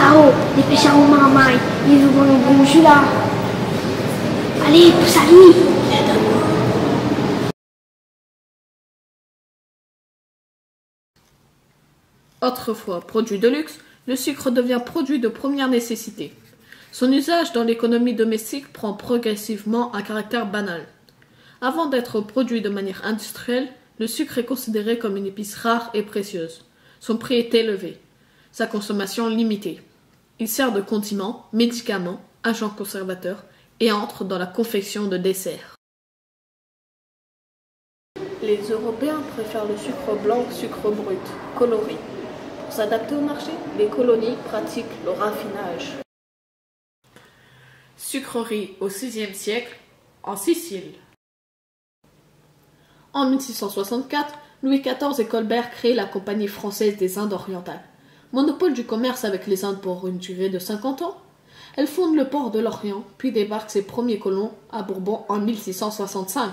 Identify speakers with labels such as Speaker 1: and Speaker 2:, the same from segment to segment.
Speaker 1: là-haut, dépêche au marmaille, il veut mon bon jus là. Allez, pousse à lui.
Speaker 2: Autrefois produit de luxe, le sucre devient produit de première nécessité. Son usage dans l'économie domestique prend progressivement un caractère banal. Avant d'être produit de manière industrielle, le sucre est considéré comme une épice rare et précieuse. Son prix est élevé, sa consommation limitée. Il sert de condiment, médicament, agent conservateur et entre dans la confection de desserts. Les Européens préfèrent le sucre blanc au sucre brut, coloré. Pour s'adapter au marché, les colonies pratiquent le raffinage. Sucrerie au VIe siècle, en Sicile. En 1664, Louis XIV et Colbert créent la Compagnie française des Indes orientales. Monopole du commerce avec les Indes pour une durée de 50 ans. Elle fonde le port de l'Orient, puis débarque ses premiers colons à Bourbon en 1665.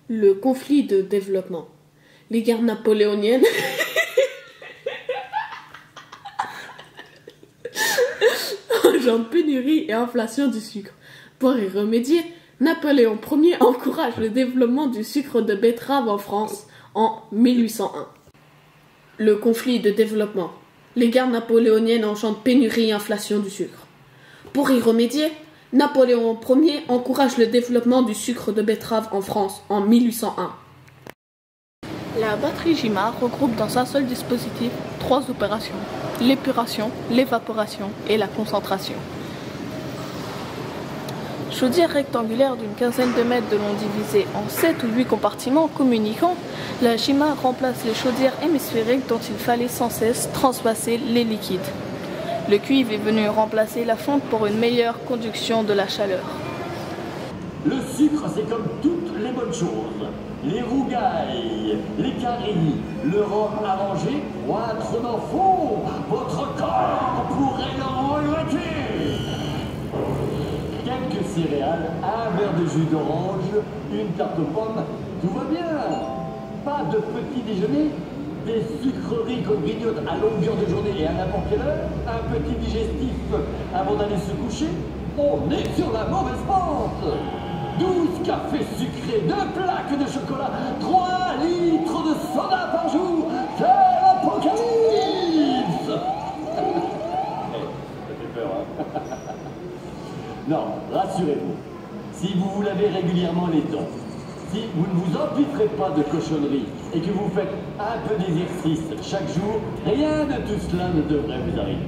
Speaker 2: Le conflit de développement. Les guerres napoléoniennes engendrent pénurie et inflation du sucre. Pour y remédier, Napoléon Ier encourage le développement du sucre de betterave en France en 1801. Le conflit de développement. Les guerres napoléoniennes engendrent pénurie et inflation du sucre. Pour y remédier, Napoléon Ier encourage le développement du sucre de betterave en France en 1801.
Speaker 3: La batterie Gimard regroupe dans un seul dispositif 3 opérations: l'épuration, l'évaporation et la concentration. Chaudière rectangulaire d'une quinzaine de mètres de long divisée en 7 ou 8 compartiments communiquants, la Gimard remplace les chaudières hémisphériques dont il fallait sans cesse transvaser les liquides. Le cuivre est venu remplacer la fonte pour une meilleure conduction de la chaleur.
Speaker 4: Le sucre, c'est comme toutes les bonnes choses. Les rougailles, les caries, le rhum arrangé, poitre dans fond. Votre corps pourrait le regretter. Quelques céréales, un verre de jus d'orange, une tarte aux pommes, tout va bien. Pas de petit déjeuner, des sucreries qu'on grignote à longueur de journée et à n'importe quelle heure, un petit digestif avant d'aller se coucher, on est sur la mauvaise pente. 12 cafés sucrés, 2 plaques de chocolat, 3 litres de soda par jour, quelle apocalypse. Ça fait peur, hein. Non, rassurez-vous, si vous vous lavez régulièrement les dents, si vous ne vous empiffrez pas de cochonneries et que vous faites un peu d'exercice chaque jour, rien de tout cela ne devrait vous arriver.